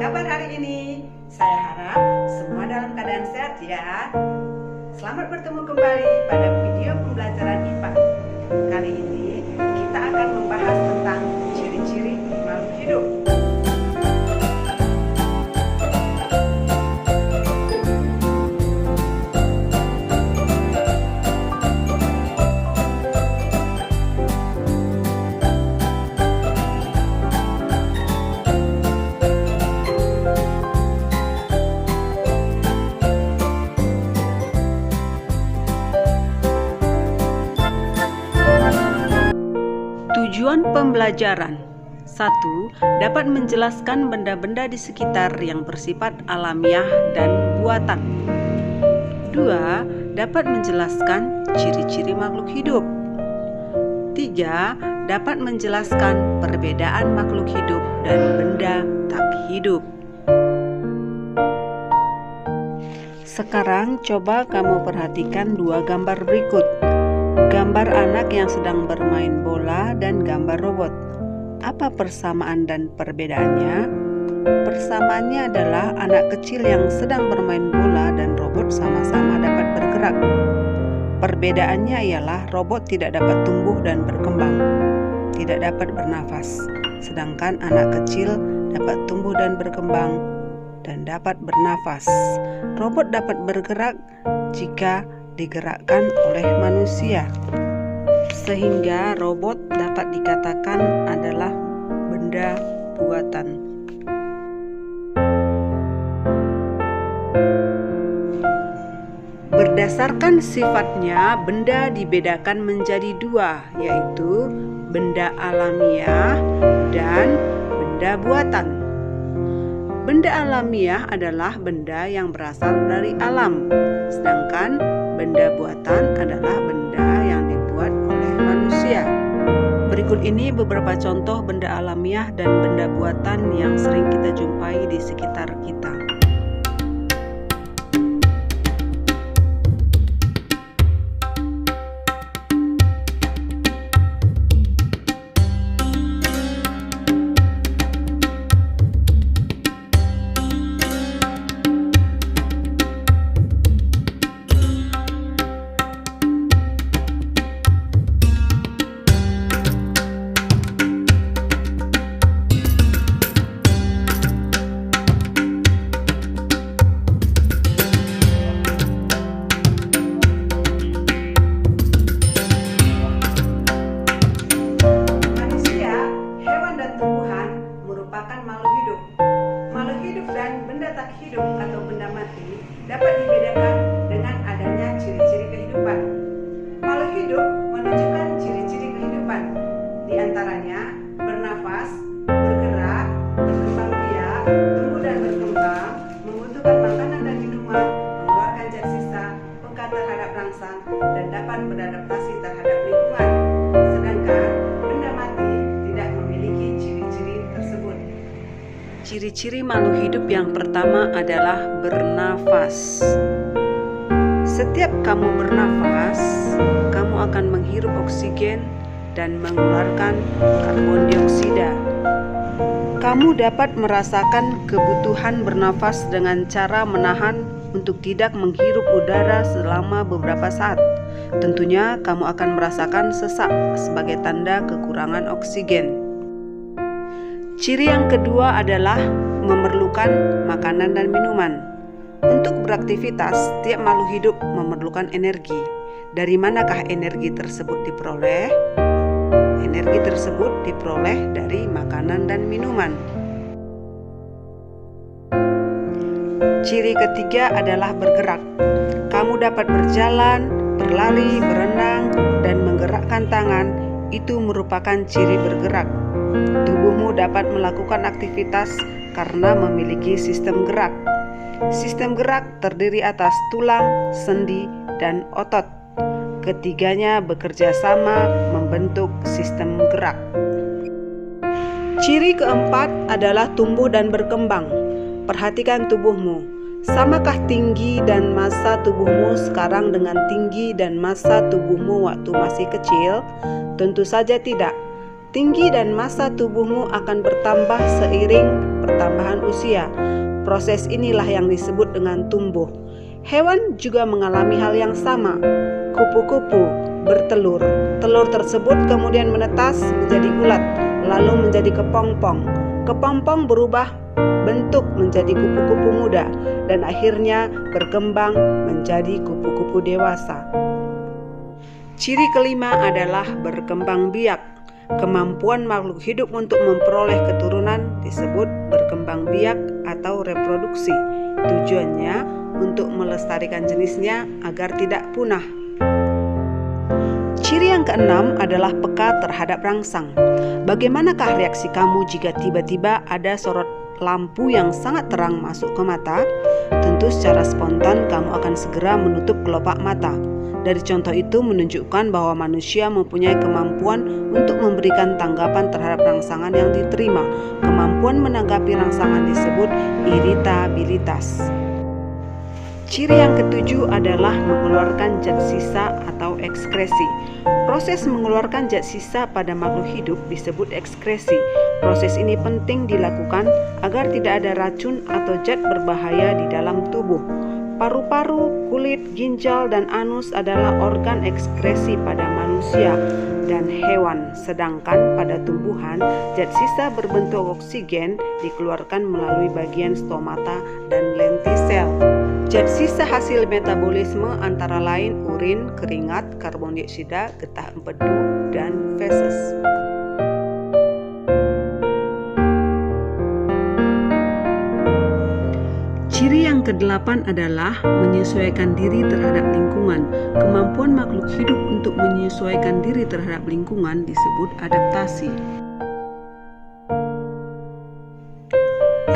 kabar hari ini? Saya harap semua dalam keadaan sehat ya. Selamat bertemu kembali pada video pembelajaran IPA. Kali ini kita akan membahas tentang ciri-ciri makhluk hidup. Tujuan pembelajaran 1. Dapat menjelaskan benda-benda di sekitar yang bersifat alamiah dan buatan. 2. Dapat menjelaskan ciri-ciri makhluk hidup. 3. Dapat menjelaskan perbedaan makhluk hidup dan benda tak hidup. Sekarang coba kamu perhatikan dua gambar berikut. Gambar anak yang sedang bermain bola dan gambar robot. Apa persamaan dan perbedaannya? Persamaannya adalah anak kecil yang sedang bermain bola dan robot sama-sama dapat bergerak. Perbedaannya ialah robot tidak dapat tumbuh dan berkembang, tidak dapat bernafas, sedangkan anak kecil dapat tumbuh dan berkembang dan dapat bernafas. Robot dapat bergerak jika digerakkan oleh manusia, sehingga robot dapat dikatakan adalah benda buatan. Berdasarkan sifatnya, benda dibedakan menjadi dua, yaitu benda alamiah dan benda buatan. Benda alamiah adalah benda yang berasal dari alam, sedangkan benda buatan adalah benda yang dibuat oleh manusia. Berikut ini beberapa contoh benda alamiah dan benda buatan yang sering kita jumpai di sekitar kita. Hidup atau benda mati dapat dibedakan dengan adanya ciri-ciri kehidupan. Makhluk hidup menunjukkan ciri-ciri kehidupan, di antaranya bernafas, bergerak, berkembang biak, tumbuh dan berkembang, membutuhkan makanan dan minuman, mengeluarkan zat sisa, peka terhadap rangsang, dan dapat beradaptasi terhadap lingkungan. Sedangkan benda mati tidak memiliki ciri-ciri tersebut. Ciri-ciri makhluk hidup yang pertama adalah bernafas. Setiap kamu bernafas, kamu akan menghirup oksigen dan mengeluarkan karbon dioksida. Kamu dapat merasakan kebutuhan bernafas dengan cara menahan untuk tidak menghirup udara selama beberapa saat. Tentunya kamu akan merasakan sesak sebagai tanda kekurangan oksigen. Ciri yang kedua adalah memerlukan makanan dan minuman. Untuk beraktivitas, setiap makhluk hidup memerlukan energi. Dari manakah energi tersebut diperoleh? Energi tersebut diperoleh dari makanan dan minuman. Ciri ketiga adalah bergerak. Kamu dapat berjalan, berlari, berenang, dan menggerakkan tangan. Itu merupakan ciri bergerak. Tubuhmu dapat melakukan aktivitas karena memiliki sistem gerak. Sistem gerak terdiri atas tulang, sendi, dan otot. Ketiganya bekerja sama membentuk sistem gerak. Ciri keempat adalah tumbuh dan berkembang. Perhatikan tubuhmu. Samakah tinggi dan massa tubuhmu sekarang dengan tinggi dan massa tubuhmu waktu masih kecil? Tentu saja tidak. Tinggi dan massa tubuhmu akan bertambah seiring pertambahan usia. Proses inilah yang disebut dengan tumbuh. Hewan juga mengalami hal yang sama. Kupu-kupu bertelur. Telur tersebut kemudian menetas menjadi ulat, lalu menjadi kepompong. Kepompong berubah bentuk menjadi kupu-kupu muda dan akhirnya berkembang menjadi kupu-kupu dewasa. Ciri kelima adalah berkembang biak. Kemampuan makhluk hidup untuk memperoleh keturunan disebut berkembang biak atau reproduksi. Tujuannya untuk melestarikan jenisnya agar tidak punah. Ciri yang keenam adalah peka terhadap rangsang. Bagaimanakah reaksi kamu jika tiba-tiba ada sorot lampu yang sangat terang masuk ke mata? Tentu secara spontan kamu akan segera menutup kelopak mata. Dari contoh itu menunjukkan bahwa manusia mempunyai kemampuan untuk memberikan tanggapan terhadap rangsangan yang diterima. Kemampuan menanggapi rangsangan disebut iritabilitas. Ciri yang ketujuh adalah mengeluarkan zat sisa atau ekskresi. Proses mengeluarkan zat sisa pada makhluk hidup disebut ekskresi. Proses ini penting dilakukan agar tidak ada racun atau zat berbahaya di dalam tubuh. Paru-paru, kulit, ginjal, dan anus adalah organ ekskresi pada manusia dan hewan. Sedangkan pada tumbuhan, zat sisa berbentuk oksigen dikeluarkan melalui bagian stomata dan lentisel. Zat sisa hasil metabolisme antara lain urin, keringat, karbon dioksida, getah empedu, dan feses. Ciri yang kedelapan adalah menyesuaikan diri terhadap lingkungan. Kemampuan makhluk hidup untuk menyesuaikan diri terhadap lingkungan disebut adaptasi.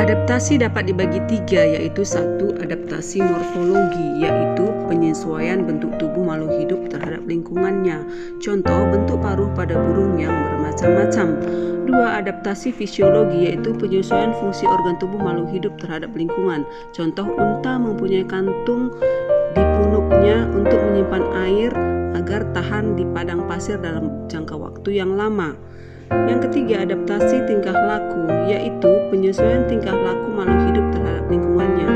Adaptasi dapat dibagi tiga, yaitu satu, adaptasi morfologi, yaitu penyesuaian bentuk tubuh makhluk hidup terhadap lingkungannya. Contoh, bentuk paruh pada burung yang bermacam-macam. Dua, adaptasi fisiologi, yaitu penyesuaian fungsi organ tubuh makhluk hidup terhadap lingkungan. Contoh, unta mempunyai kantung di punuknya untuk menyimpan air agar tahan di padang pasir dalam jangka waktu yang lama. Yang ketiga, adaptasi tingkah laku, yaitu penyesuaian tingkah laku makhluk hidup terhadap lingkungannya.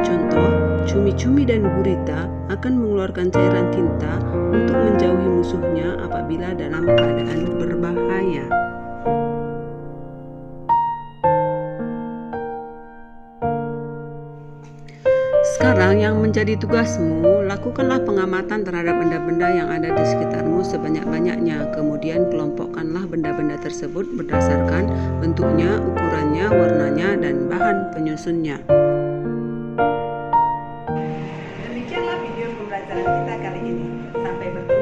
Contoh, cumi-cumi dan gurita akan mengeluarkan cairan tinta untuk menjauhi musuhnya apabila dalam keadaan berbahaya. Sekarang yang menjadi tugasmu, lakukanlah pengamatan terhadap benda-benda yang ada di sekitarmu sebanyak-banyaknya. Kemudian kelompokkanlah benda-benda tersebut berdasarkan bentuknya, ukurannya, warnanya, dan bahan penyusunnya. Demikianlah video pembelajaran kita kali ini. Sampai bertemu.